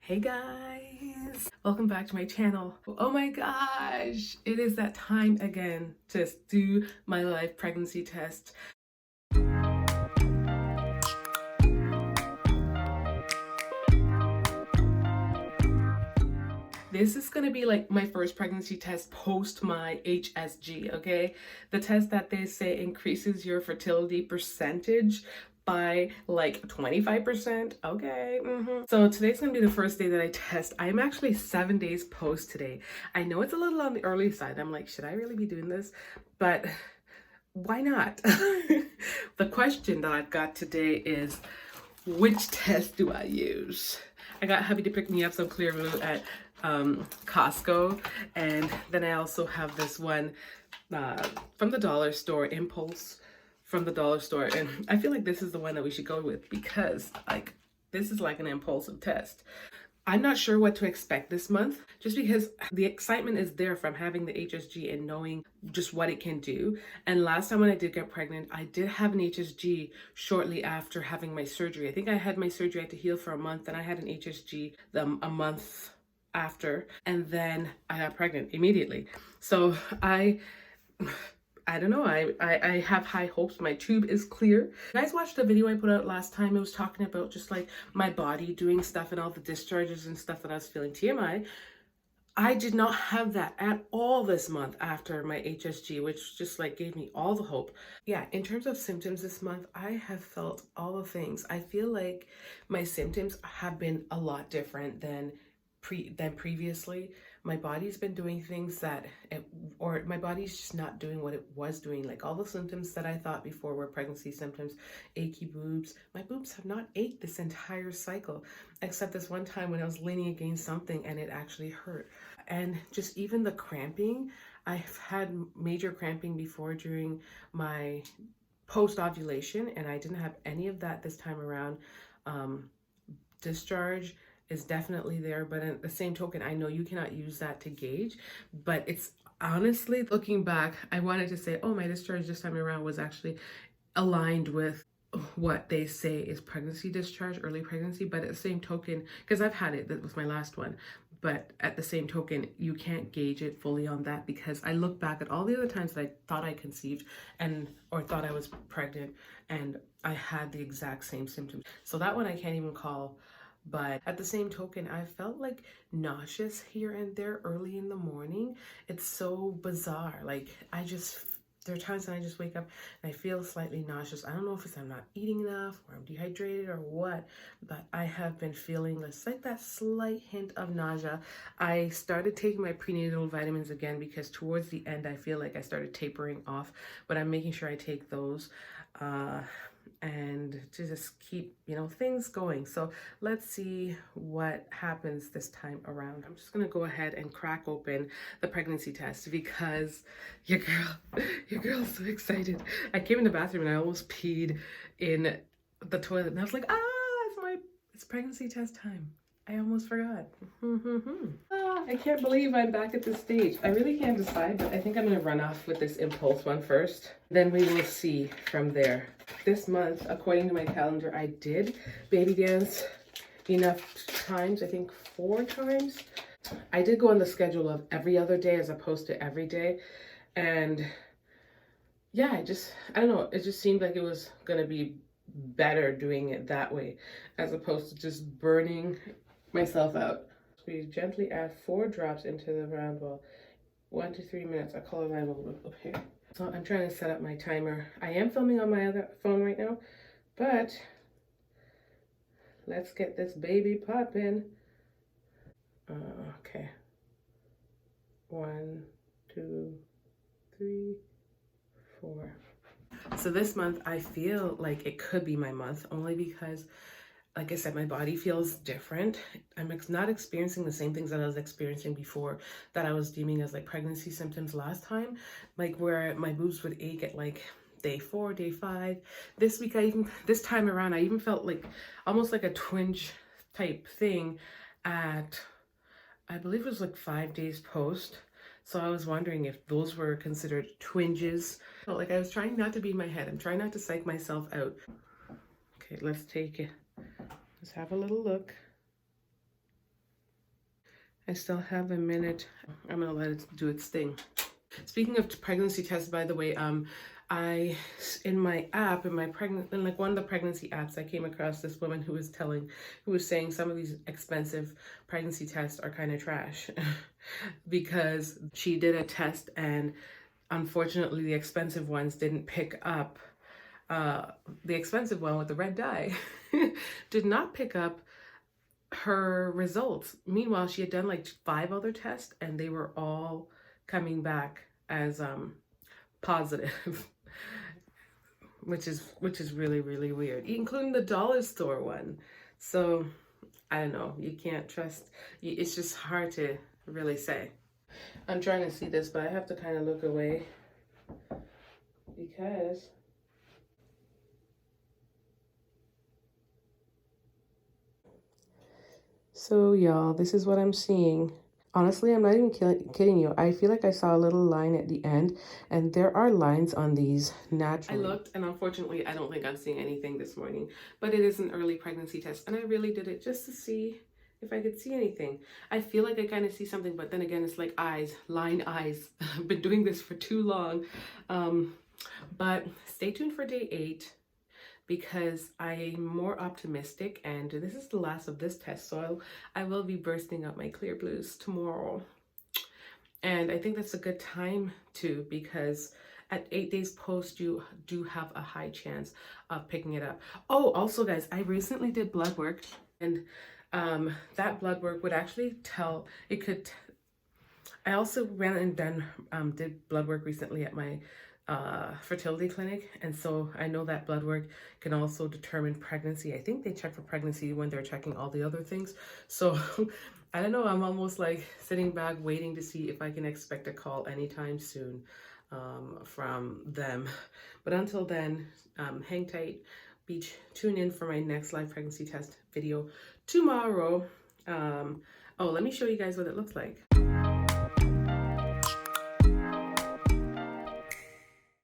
Hey guys, welcome back to my channel. Oh my gosh, it is that time again to do my live pregnancy test. This is gonna be like my first pregnancy test post my HSG, okay? The test that they say increases your fertility percentage by like 25%. Okay. So today's gonna be the first day that I test. I'm actually 7 days post today. I know it's a little on the early side. I'm like, should I really be doing this? But why not? The question that I've got today is, which test do I use? I got hubby to pick me up some clear blue at Costco, and then I also have this one from the dollar store, Impulse from the dollar store, and I feel like this is the one that we should go with because like this is like an impulsive test. I'm not sure what to expect this month just because the excitement is there from having the HSG and knowing just what it can do. And last time when I did get pregnant, I did have an HSG shortly after having my surgery. I think I had my surgery, I had to heal for a month, and I had an HSG a month after, and then I got pregnant immediately. So I don't know. I have high hopes. My tube is clear. You guys watched the video I put out last time. It was talking about just like my body doing stuff and all the discharges and stuff that I was feeling. TMI. I did not have that at all this month after my HSG, which just like gave me all the hope. Yeah, in terms of symptoms this month, I have felt all the things. I feel like my symptoms have been a lot different than previously. My body's been doing things that or my body's just not doing what it was doing. Like all the symptoms that I thought before were pregnancy symptoms, achy boobs. My boobs have not ached this entire cycle, except this one time when I was leaning against something and it actually hurt. And just even the cramping, I've had major cramping before during my post-ovulation, and I didn't have any of that this time around. Discharge is definitely there, but at the same token, I know you cannot use that to gauge, but it's honestly, looking back, I wanted to say, oh, my discharge this time around was actually aligned with what they say is pregnancy discharge, early pregnancy, but at the same token, because I've had it, that was my last one, but at the same token, you can't gauge it fully on that because I look back at all the other times that I thought I conceived or thought I was pregnant, and I had the exact same symptoms. So that one I can't even call. But at the same token, I felt like nauseous here and there early in the morning. It's so bizarre. Like there are times when I just wake up and I feel slightly nauseous. I don't know if it's I'm not eating enough or I'm dehydrated or what, but I have been feeling like that slight hint of nausea. I started taking my prenatal vitamins again because towards the end, I feel like I started tapering off, but I'm making sure I take those. And to just keep, things going. So let's see what happens this time around. I'm just gonna go ahead and crack open the pregnancy test because your girl's so excited. I came in the bathroom and I almost peed in the toilet, and I was like, it's pregnancy test time. I almost forgot. I can't believe I'm back at this stage. I really can't decide, but I think I'm gonna run off with this Impulse one first. Then we will see from there. This month, according to my calendar, I did baby dance enough times, I think 4 times. I did go on the schedule of every other day as opposed to every day. And yeah, I don't know, it just seemed like it was gonna be better doing it that way as opposed to just burning myself out. We gently add 4 drops into the round ball. 1 to 3 minutes. A color line will look up here. So I'm trying to set up my timer. I am filming on my other phone right now, but let's get this baby popping. Okay. 1, 2, 3, 4. So this month I feel like it could be my month only because, like I said, my body feels different. I'm not experiencing the same things that I was experiencing before that I was deeming as like pregnancy symptoms last time, like where my boobs would ache at like day 4, day 5. This week, this time around, I even felt like almost like a twinge type thing at, I believe it was like 5 days post. So I was wondering if those were considered twinges. But like I was trying not to be in my head. I'm trying not to psych myself out. Okay, let's take it. Let's have a little look. I still have a minute. I'm gonna let it do its thing. Speaking of pregnancy tests, by the way, I in my app in like one of the pregnancy apps, I came across this woman who was saying some of these expensive pregnancy tests are kind of trash because she did a test and unfortunately the expensive ones didn't pick up. The expensive one with the red dye did not pick up her results. Meanwhile, she had done like 5 other tests and they were all coming back as positive. which is really, really weird, including the dollar store one. So I don't know, you can't trust, it's just hard to really say. I'm trying to see this, but I have to kind of look away because so y'all, this is what I'm seeing. Honestly, I'm not even kidding you. I feel like I saw a little line at the end, and there are lines on these naturally. I looked, and unfortunately, I don't think I'm seeing anything this morning, but it is an early pregnancy test, and I really did it just to see if I could see anything. I feel like I kind of see something, but then again, it's like eyes, line eyes. I've been doing this for too long. But stay tuned for day 8. Because I'm more optimistic, and this is the last of this test, so I will be bursting up my clear blues tomorrow. And I think that's a good time too, because at 8 days post, you do have a high chance of picking it up. Oh, also guys, I recently did blood work, and that blood work would actually tell, I also ran and did blood work recently at my fertility clinic, and so I know that blood work can also determine pregnancy. I think they check for pregnancy when they're checking all the other things. So I don't know, I'm almost like sitting back waiting to see if I can expect a call anytime soon from them. But until then, hang tight, tune in for my next live pregnancy test video tomorrow. Oh, let me show you guys what it looks like.